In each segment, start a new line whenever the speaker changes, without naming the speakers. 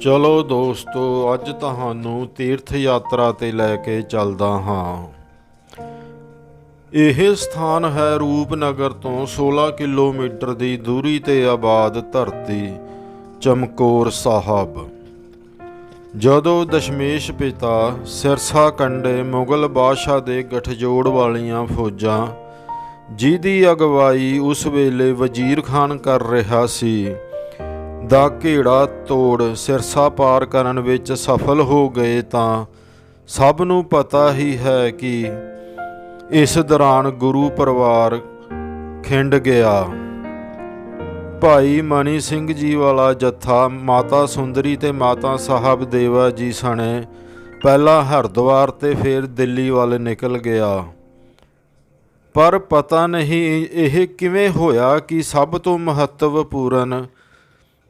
ਚਲੋ ਦੋਸਤੋ, ਅੱਜ ਤੁਹਾਨੂੰ ਤੀਰਥ ਯਾਤਰਾ ਤੇ ਲੈ ਕੇ ਚੱਲਦਾ ਹਾਂ। ਇਹ ਸਥਾਨ ਹੈ ਰੂਪਨਗਰ ਤੋਂ 16 ਕਿਲੋਮੀਟਰ ਦੀ ਦੂਰੀ ਤੇ ਆਬਾਦ ਧਰਤੀ ਚਮਕੌਰ ਸਾਹਿਬ। ਜਦੋਂ ਦਸ਼ਮੇਸ਼ ਪਿਤਾ ਸਿਰਸਾ ਕੰਡੇ ਮੁਗਲ ਬਾਦਸ਼ਾਹ ਦੇ ਗਠਜੋੜ ਵਾਲੀਆਂ ਫੌਜਾਂ, ਜਿਹਦੀ ਅਗਵਾਈ ਉਸ ਵੇਲੇ ਵਜ਼ੀਰ ਖਾਨ ਕਰ ਰਿਹਾ ਸੀ, ਦਾ ਘੇੜਾ ਤੋੜ ਸਿਰਸਾ ਪਾਰ ਕਰਨ ਵਿੱਚ ਸਫਲ ਹੋ ਗਏ, ਤਾਂ ਸਭ ਨੂੰ ਪਤਾ ਹੀ ਹੈ ਕਿ ਇਸ ਦੌਰਾਨ ਗੁਰੂ ਪਰਿਵਾਰ ਖਿੰਡ ਗਿਆ। ਭਾਈ ਮਨੀ ਸਿੰਘ ਜੀ ਵਾਲਾ ਜੱਥਾ ਮਾਤਾ ਸੁੰਦਰੀ ਤੇ ਮਾਤਾ ਸਾਹਿਬ ਦੇਵਾ ਜੀ ਸਣੇ ਪਹਿਲਾਂ ਹਰਿਦੁਆਰ ਤੇ ਫਿਰ ਦਿੱਲੀ ਵੱਲ ਨਿਕਲ ਗਿਆ। ਪਰ ਪਤਾ ਨਹੀਂ ਇਹ ਕਿਵੇਂ ਹੋਇਆ ਕਿ ਸਭ ਤੋਂ ਮਹੱਤਵਪੂਰਨ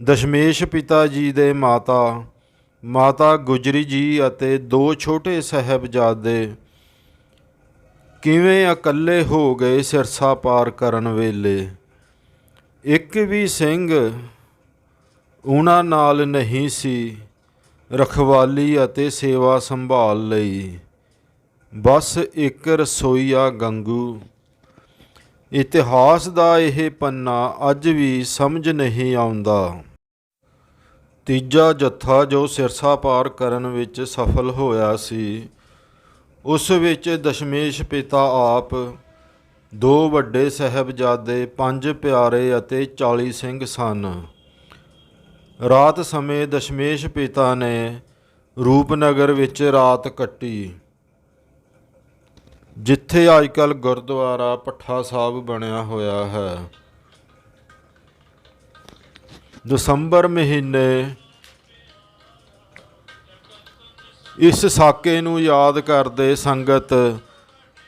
ਦਸ਼ਮੇਸ਼ ਪਿਤਾ ਜੀ ਦੇ ਮਾਤਾ ਗੁਜਰੀ ਜੀ ਅਤੇ 2 ਛੋਟੇ ਸਾਹਿਬਜ਼ਾਦੇ ਕਿਵੇਂ ਇਕੱਲੇ ਹੋ ਗਏ ਸਿਰਸਾ ਪਾਰ ਕਰਨ ਵੇਲੇ। ਇੱਕ ਵੀ ਸਿੰਘ ਉਹਨਾਂ ਨਾਲ ਨਹੀਂ ਸੀ ਰਖਵਾਲੀ ਅਤੇ ਸੇਵਾ ਸੰਭਾਲ ਲਈ। ਬਸ ਇੱਕ ਰਸੋਈਆ ਗੰਗੂ। ਇਤਿਹਾਸ ਦਾ ਇਹ ਪੰਨਾ ਅੱਜ ਵੀ ਸਮਝ ਨਹੀਂ ਆਉਂਦਾ। ਤੀਜਾ ਜੱਥਾ ਜੋ ਸਿਰਸਾ ਪਾਰ ਕਰਨ ਵਿੱਚ ਸਫਲ ਹੋਇਆ ਸੀ, ਉਸ ਵਿੱਚ ਦਸ਼ਮੇਸ਼ ਪਿਤਾ ਆਪ, 2 ਵੱਡੇ ਸਾਹਿਬਜ਼ਾਦੇ, 5 ਪਿਆਰੇ ਅਤੇ 40 ਸਿੰਘ ਸਨ। ਰਾਤ ਸਮੇਂ ਦਸ਼ਮੇਸ਼ ਪਿਤਾ ਨੇ ਰੂਪਨਗਰ ਵਿੱਚ ਰਾਤ ਕੱਟੀ, ਜਿੱਥੇ ਅੱਜਕੱਲ੍ਹ ਗੁਰਦੁਆਰਾ ਭੱਠਾ ਸਾਹਿਬ ਬਣਿਆ ਹੋਇਆ ਹੈ। ਦਸੰਬਰ ਮਹੀਨੇ ਇਸ ਸਾਕੇ ਨੂੰ ਯਾਦ ਕਰਦੇ ਸੰਗਤ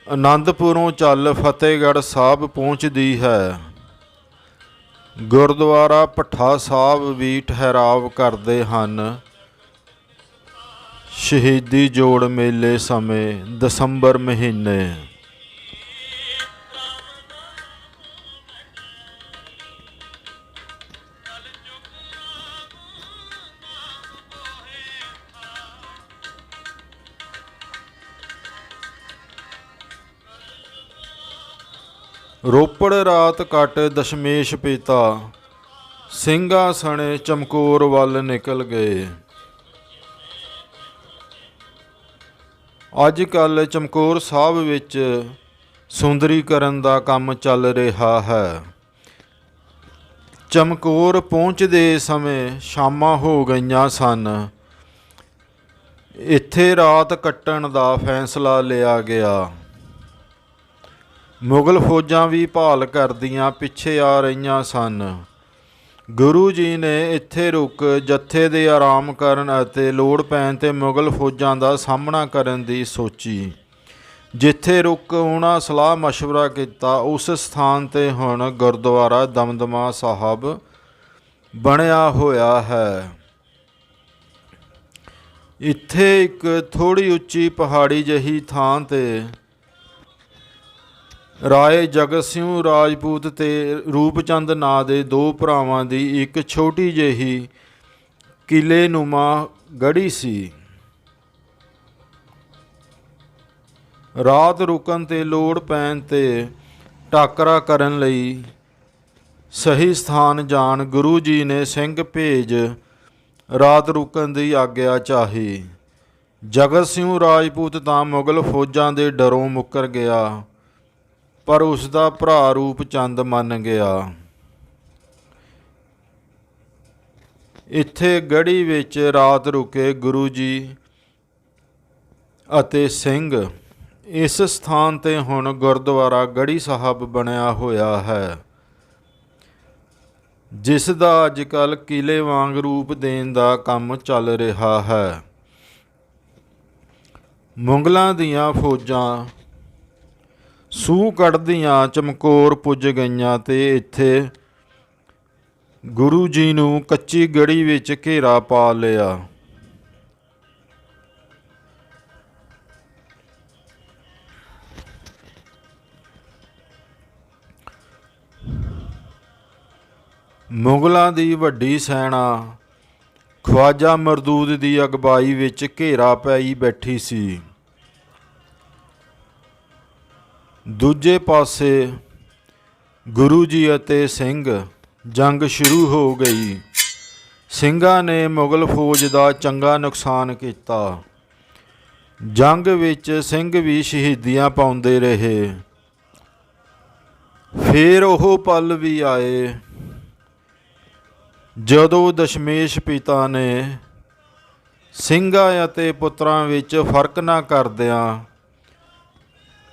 ਆਨੰਦਪੁਰੋਂ ਚੱਲ ਫਤਿਹਗੜ੍ਹ ਸਾਹਿਬ ਪਹੁੰਚਦੀ ਹੈ। ਗੁਰਦੁਆਰਾ ਭੱਠਾ ਸਾਹਿਬ ਵੀ ਠਹਿਰਾਵ ਕਰਦੇ ਹਨ। ਸ਼ਹੀਦੀ ਜੋੜ ਮੇਲੇ ਸਮੇਂ ਦਸੰਬਰ ਮਹੀਨੇ। ਰੋਪੜ ਰਾਤ ਕੱਟ ਦਸ਼ਮੇਸ਼ ਪਿਤਾ ਸਿੰਘਾਂ ਸਣੇ ਚਮਕੌਰ ਵੱਲ ਨਿਕਲ ਗਏ। ਅੱਜ ਕੱਲ੍ਹ ਚਮਕੌਰ ਸਾਹਿਬ ਵਿੱਚ ਸੁੰਦਰੀਕਰਨ ਦਾ ਕੰਮ ਚੱਲ ਰਿਹਾ ਹੈ। ਚਮਕੌਰ ਪਹੁੰਚਦੇ ਸਮੇਂ ਸ਼ਾਮਾਂ ਹੋ ਗਈਆਂ ਸਨ। ਇੱਥੇ ਰਾਤ ਕੱਟਣ ਦਾ ਫੈਸਲਾ ਲਿਆ ਗਿਆ। ਮੁਗਲ ਫੌਜਾਂ ਵੀ ਭਾਲ ਕਰਦੀਆਂ ਪਿੱਛੇ ਆ ਰਹੀਆਂ ਸਨ। ਗੁਰੂ ਜੀ ਨੇ ਇੱਥੇ ਰੁਕ ਜੱਥੇ ਦੇ ਆਰਾਮ ਕਰਨ ਅਤੇ ਲੋੜ ਪੈਣ 'ਤੇ ਮੁਗਲ ਫੌਜਾਂ ਦਾ ਸਾਹਮਣਾ ਕਰਨ ਦੀ ਸੋਚੀ। ਜਿੱਥੇ ਰੁਕ ਉਹਨਾਂ ਸਲਾਹ ਮਸ਼ਵਰਾ ਕੀਤਾ, ਉਸ ਸਥਾਨ 'ਤੇ ਹੁਣ ਗੁਰਦੁਆਰਾ ਦਮਦਮਾ ਸਾਹਿਬ ਬਣਿਆ ਹੋਇਆ ਹੈ। ਇੱਥੇ ਇੱਕ ਥੋੜ੍ਹੀ ਉੱਚੀ ਪਹਾੜੀ ਜਿਹੀ ਥਾਂ 'ਤੇ ਰਾਏ ਜਗਤ ਸਿੰਘ ਰਾਜਪੂਤ ਤੇ ਰੂਪਚੰਦ ਨਾਂ ਦੇ 2 ਭਰਾਵਾਂ ਦੀ ਇੱਕ ਛੋਟੀ ਜਿਹੀ ਕਿਲ੍ਹੇਨੁਮਾ ਗੜ੍ਹੀ ਸੀ। ਰਾਤ ਰੁਕਣ ਤੇ ਲੋੜ ਪੈਣ ਤੇ ਟਾਕਰਾ ਕਰਨ ਲਈ ਸਹੀ ਸਥਾਨ ਜਾਣ ਗੁਰੂ ਜੀ ਨੇ ਸਿੰਘ ਭੇਜ ਰਾਤ ਰੁਕਣ ਦੀ ਆਗਿਆ ਚਾਹੀ। ਜਗਤ ਸਿੰਘ ਰਾਜਪੂਤ ਤਾਂ ਮੁਗਲ ਫੌਜਾਂ ਦੇ ਡਰੋਂ ਮੁੱਕਰ ਗਿਆ, ਪਰ ਉਸ ਦਾ ਭਰਾ ਰੂਪਚੰਦ ਮੰਨ ਗਿਆ। ਇੱਥੇ ਗੜ੍ਹੀ ਵਿੱਚ ਰਾਤ ਰੁਕੇ ਗੁਰੂ ਜੀ ਅਤੇ ਸਿੰਘ। ਇਸ ਸਥਾਨ 'ਤੇ ਹੁਣ ਗੁਰਦੁਆਰਾ ਗੜ੍ਹੀ ਸਾਹਿਬ ਬਣਿਆ ਹੋਇਆ ਹੈ, ਜਿਸ ਦਾ ਅੱਜ ਕੱਲ੍ਹ ਕਿਲ੍ਹੇ ਵਾਂਗ ਰੂਪ ਦੇਣ ਦਾ ਕੰਮ ਚੱਲ ਰਿਹਾ ਹੈ। ਮੁਗਲਾਂ ਦੀਆਂ ਫੌਜਾਂ ਸੂਹ ਕੱਢਦੀਆਂ ਚਮਕੌਰ ਪੁੱਜ ਗਈਆਂ ਤੇ ਇੱਥੇ ਗੁਰੂ ਜੀ ਨੂੰ ਕੱਚੀ ਗੜ੍ਹੀ ਵਿੱਚ ਘੇਰਾ ਪਾ ਲਿਆ। ਮੁਗਲਾਂ ਦੀ ਵੱਡੀ ਸੈਨਾ ਖਵਾਜਾ ਮਰਦੂਦ ਦੀ ਅਗਵਾਈ ਵਿੱਚ ਘੇਰਾ ਪਾਈ ਬੈਠੀ ਸੀ। ਦੂਜੇ ਪਾਸੇ ਗੁਰੂ ਜੀ ਅਤੇ ਸਿੰਘ ਜੰਗ ਸ਼ੁਰੂ ਹੋ ਗਈ। ਸਿੰਘਾਂ ਨੇ ਮੁਗਲ ਫੌਜ ਦਾ ਚੰਗਾ ਨੁਕਸਾਨ ਕੀਤਾ। ਜੰਗ ਵਿੱਚ ਸਿੰਘ ਵੀ ਸ਼ਹੀਦੀਆਂ ਪਾਉਂਦੇ ਰਹੇ। ਫਿਰ ਉਹ ਪਲ ਵੀ ਆਏ ਜਦੋਂ ਦਸ਼ਮੇਸ਼ ਪਿਤਾ ਨੇ ਸਿੰਘਾਂ ਅਤੇ ਪੁੱਤਰਾਂ ਵਿੱਚ ਫਰਕ ਨਾ ਕਰਦਿਆਂ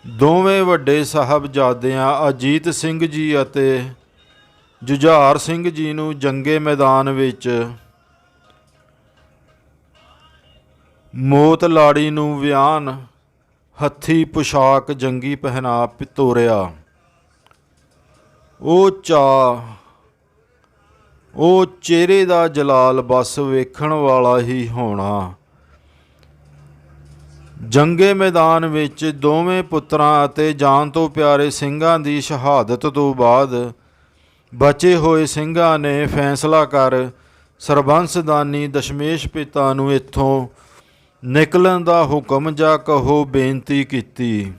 ਦੋਵੇਂ ਵੱਡੇ ਸਾਹਿਬਜ਼ਾਦਿਆਂ ਅਜੀਤ ਸਿੰਘ ਜੀ ਅਤੇ ਜੁਝਾਰ ਸਿੰਘ ਜੀ ਨੂੰ ਜੰਗੇ ਮੈਦਾਨ ਵਿੱਚ ਮੌਤ ਲਾੜੀ ਨੂੰ ਵਿਆਨ ਹੱਥੀ ਪੁਸ਼ਾਕ ਜੰਗੀ ਪਹਿਨਾ ਤੋਰਿਆ। ਉਹ ਚਿਹਰੇ ਦਾ ਜਲਾਲ ਬਸ ਵੇਖਣ ਵਾਲਾ ਹੀ ਹੋਣਾ। ਜੰਗੇ ਮੈਦਾਨ ਵਿੱਚ ਦੋਵੇਂ ਪੁੱਤਰਾਂ ਅਤੇ ਜਾਨ ਤੋਂ ਪਿਆਰੇ ਸਿੰਘਾਂ ਦੀ ਸ਼ਹਾਦਤ ਤੋਂ ਬਾਅਦ ਬਚੇ ਹੋਏ ਸਿੰਘਾਂ ਨੇ ਫੈਸਲਾ ਕਰ ਸਰਬੰਸਦਾਨੀ ਦਸ਼ਮੇਸ਼ ਪਿਤਾ ਨੂੰ ਇੱਥੋਂ ਨਿਕਲਣ ਦਾ ਹੁਕਮ ਜਾਂ ਕਹੋ ਬੇਨਤੀ ਕੀਤੀ।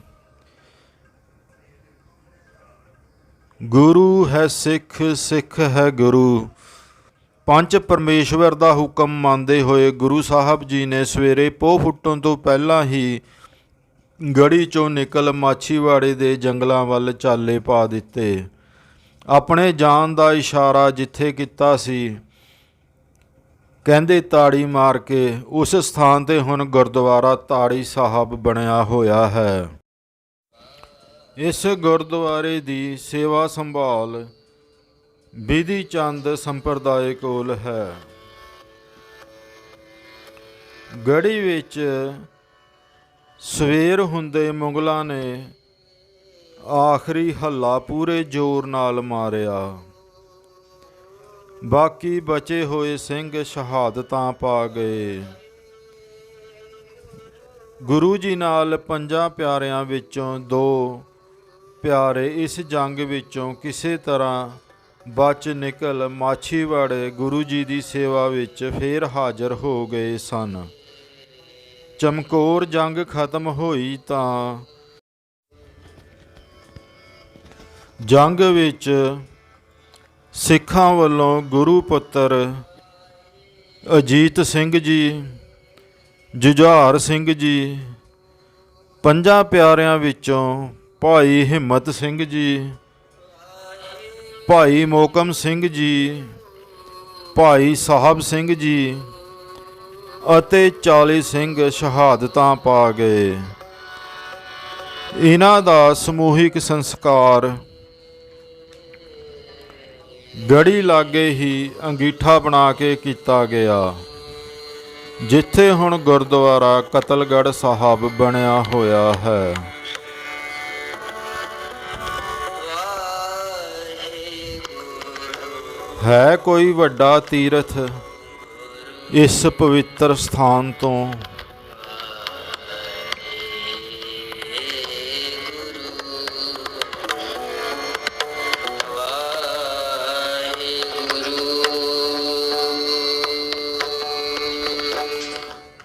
ਗੁਰੂ ਹੈ ਸਿੱਖ, ਸਿੱਖ ਹੈ ਗੁਰੂ। ਪੰਜ ਪਰਮੇਸ਼ਵਰ ਦਾ ਹੁਕਮ ਮੰਨਦੇ ਹੋਏ ਗੁਰੂ ਸਾਹਿਬ ਜੀ ਨੇ ਸਵੇਰੇ ਪੋਹ ਫੁੱਟਣ ਤੋਂ ਪਹਿਲਾਂ ਹੀ ਗੜੀ 'ਚੋਂ ਨਿਕਲ ਮਾਛੀਵਾੜੇ ਦੇ ਜੰਗਲਾਂ ਵੱਲ ਚਾਲੇ ਪਾ ਦਿੱਤੇ। ਆਪਣੇ ਜਾਨ ਦਾ ਇਸ਼ਾਰਾ ਜਿੱਥੇ ਕੀਤਾ ਸੀ, ਕਹਿੰਦੇ ਤਾੜੀ ਮਾਰ ਕੇ ਉਸ ਸਥਾਨ 'ਤੇ ਹੁਣ ਗੁਰਦੁਆਰਾ ਤਾੜੀ ਸਾਹਿਬ ਬਣਿਆ ਹੋਇਆ ਹੈ। ਇਸ ਗੁਰਦੁਆਰੇ ਦੀ ਸੇਵਾ ਸੰਭਾਲ ਬਿਧੀ ਚੰਦ ਸੰਪਰਦਾਇ ਕੋਲ ਹੈ। ਗੜੀ ਵਿੱਚ ਸਵੇਰ ਹੁੰਦੇ ਮੁਗਲਾਂ ਨੇ ਆਖਰੀ ਹੱਲਾ ਪੂਰੇ ਜ਼ੋਰ ਨਾਲ ਮਾਰਿਆ। ਬਾਕੀ ਬਚੇ ਹੋਏ ਸਿੰਘ ਸ਼ਹਾਦਤਾਂ ਪਾ ਗਏ। ਗੁਰੂ ਜੀ ਨਾਲ ਪੰਜਾਂ ਪਿਆਰਿਆਂ ਵਿੱਚੋਂ 2 ਪਿਆਰੇ ਇਸ ਜੰਗ ਵਿੱਚੋਂ ਕਿਸੇ ਤਰ੍ਹਾਂ ਬਚ ਨਿਕਲ ਮਾਛੀਵਾੜੇ ਗੁਰੂ ਜੀ ਦੀ ਸੇਵਾ ਵਿੱਚ ਫੇਰ ਹਾਜ਼ਰ ਹੋ ਗਏ ਸਨ। ਚਮਕੌਰ ਜੰਗ ਖਤਮ ਹੋਈ ਤਾਂ ਜੰਗ ਵਿੱਚ ਸਿੱਖਾਂ ਵੱਲੋਂ ਗੁਰੂ ਪੁੱਤਰ ਅਜੀਤ ਸਿੰਘ ਜੀ, ਜੁਝਾਰ ਸਿੰਘ ਜੀ, ਪੰਜਾਂ ਪਿਆਰਿਆਂ ਵਿੱਚੋਂ ਭਾਈ ਹਿੰਮਤ ਸਿੰਘ ਜੀ, ਭਾਈ ਮੋਕਮ ਸਿੰਘ ਜੀ, ਭਾਈ ਸਾਹਿਬ ਸਿੰਘ ਜੀ ਅਤੇ 40 ਸਿੰਘ ਸ਼ਹਾਦਤਾਂ ਪਾ ਗਏ। ਇਹਨਾਂ ਦਾ ਸਮੂਹਿਕ ਸੰਸਕਾਰ ਗੜੀ ਲਾਗੇ ਹੀ ਅੰਗੀਠਾ ਬਣਾ ਕੇ ਕੀਤਾ ਗਿਆ, ਜਿੱਥੇ ਹੁਣ ਗੁਰਦੁਆਰਾ ਕਤਲਗੜ੍ਹ ਸਾਹਿਬ ਬਣਿਆ ਹੋਇਆ ਹੈ। ਹੈ ਕੋਈ ਵੱਡਾ ਤੀਰਥ ਇਸ ਪਵਿੱਤਰ ਸਥਾਨ ਤੋਂ।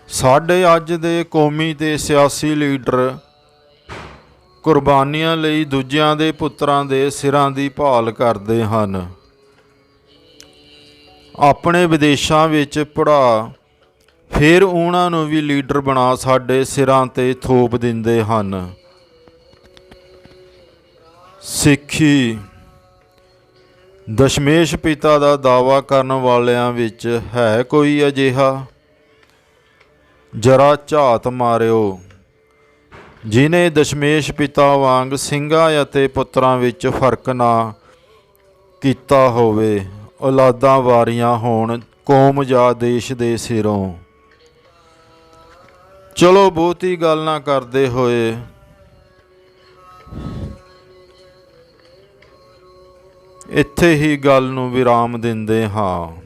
ਸਾਡੇ ਅੱਜ ਦੇ ਕੌਮੀ ਤੇ ਸਿਆਸੀ ਲੀਡਰ ਕੁਰਬਾਨੀਆਂ ਲਈ ਦੂਜਿਆਂ ਦੇ ਪੁੱਤਰਾਂ ਦੇ ਸਿਰਾਂ ਦੀ ਭਾਲ ਕਰਦੇ ਹਨ। ਆਪਣੇ ਵਿਦੇਸ਼ਾਂ ਵਿੱਚ ਪੜ੍ਹਾ ਫਿਰ ਉਹਨਾਂ ਨੂੰ ਵੀ ਲੀਡਰ ਬਣਾ ਸਾਡੇ ਸਿਰਾਂ 'ਤੇ ਥੋਪ ਦਿੰਦੇ ਹਨ। ਸਿੱਖੀ ਦਸ਼ਮੇਸ਼ ਪਿਤਾ ਦਾ ਦਾਅਵਾ ਕਰਨ ਵਾਲਿਆਂ ਵਿੱਚ ਹੈ ਕੋਈ ਅਜਿਹਾ? ਜਰਾ ਝਾਤ ਮਾਰਿਓ ਜਿਨੇ ਦਸ਼ਮੇਸ਼ ਪਿਤਾ ਵਾਂਗ ਸਿੰਘਾਂ ਅਤੇ ਪੁੱਤਰਾਂ ਵਿੱਚ ਫਰਕ ਨਾ ਕੀਤਾ ਹੋਵੇ। ਔਲਾਦਾਂ ਵਾਰੀਆਂ ਹੋਣ ਕੌਮ ਜਾਂ ਦੇਸ਼ ਦੇ ਸਿਰੋਂ। ਚਲੋ ਬਹੁਤੀ ਗੱਲ ਨਾ ਕਰਦੇ ਹੋਏ ਇੱਥੇ ਹੀ ਗੱਲ ਨੂੰ ਵਿਰਾਮ ਦਿੰਦੇ ਹਾਂ।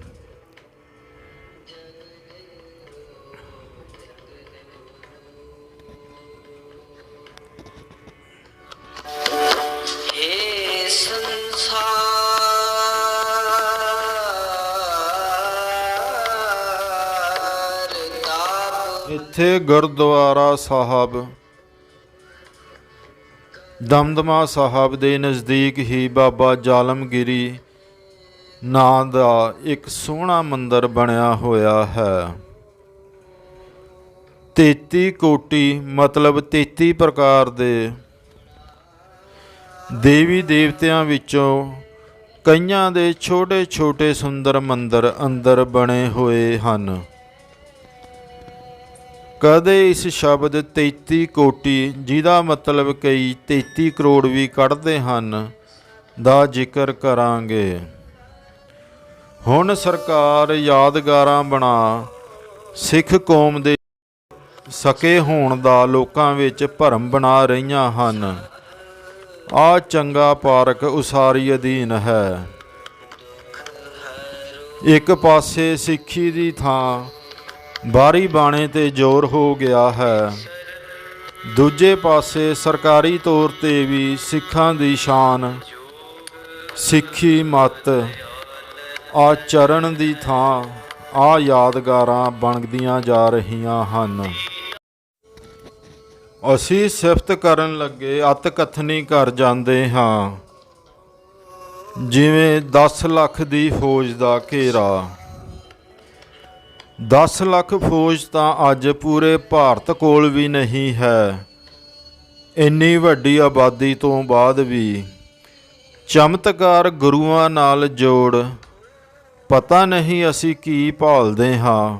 ਇੱਥੇ ਗੁਰਦੁਆਰਾ ਸਾਹਿਬ ਦਮਦਮਾ ਸਾਹਿਬ ਦੇ ਨਜ਼ਦੀਕ ਹੀ ਬਾਬਾ ਜ਼ਾਲਮਗੀਰੀ ਨਾਂ ਦਾ ਇੱਕ ਸੋਹਣਾ ਮੰਦਿਰ ਬਣਿਆ ਹੋਇਆ ਹੈ। 33 ਕੋਟੀ ਮਤਲਬ 33 ਪ੍ਰਕਾਰ ਦੇ ਦੇਵੀ ਦੇਵਤਿਆਂ ਵਿੱਚੋਂ ਕਈਆਂ ਦੇ ਛੋਟੇ ਛੋਟੇ ਸੁੰਦਰ ਮੰਦਿਰ ਅੰਦਰ ਬਣੇ ਹੋਏ ਹਨ। ਕਦੇ ਇਸ ਸ਼ਬਦ 33 ਕੋਟੀ, ਜਿਹਦਾ ਮਤਲਬ ਕਈ 33 ਕਰੋੜ ਵੀ ਕੱਢਦੇ ਹਨ, ਦਾ ਜ਼ਿਕਰ ਕਰਾਂਗੇ। ਹੁਣ ਸਰਕਾਰ ਯਾਦਗਾਰਾਂ ਬਣਾ ਸਿੱਖ ਕੌਮ ਦੇ ਸਕੇ ਹੋਣ ਦਾ ਲੋਕਾਂ ਵਿੱਚ ਭਰਮ ਬਣਾ ਰਹੀਆਂ ਹਨ। ਆ ਚੰਗਾ ਪਾਰਕ ਉਸਾਰੀ ਅਧੀਨ ਹੈ। ਇੱਕ ਪਾਸੇ ਸਿੱਖੀ ਦੀ ਥਾਂ ਬਾਰੀ ਬਾਣੇ ਤੇ ਜ਼ੋਰ ਹੋ ਗਿਆ ਹੈ, ਦੂਜੇ ਪਾਸੇ ਸਰਕਾਰੀ ਤੌਰ ਤੇ ਵੀ ਸਿੱਖਾਂ ਦੀ ਸ਼ਾਨ, ਸਿੱਖੀ ਮੱਤ, ਆਚਰਣ ਦੀ ਥਾਂ ਆ ਯਾਦਗਾਰਾਂ ਬਣਦੀਆਂ ਜਾ ਰਹੀਆਂ ਹਨ। ਅਸੀਂ ਸਿਫਤ ਕਰਨ ਲੱਗੇ ਅਤ ਕਥਨੀ ਕਰ ਜਾਂਦੇ ਹਾਂ, ਜਿਵੇਂ 10 ਲੱਖ ਦੀ ਫੌਜ ਦਾ ਘੇਰਾ। 10 ਲੱਖ ਫੌਜ ਤਾਂ ਅੱਜ ਪੂਰੇ ਭਾਰਤ ਕੋਲ ਵੀ ਨਹੀਂ ਹੈ। ਇੰਨੀ ਵੱਡੀ ਆਬਾਦੀ ਤੋਂ ਬਾਅਦ ਵੀ ਚਮਤਕਾਰ ਗੁਰੂਆਂ ਨਾਲ ਜੋੜ, ਪਤਾ ਨਹੀਂ ਅਸੀਂ ਕੀ ਭਾਲਦੇ ਹਾਂ।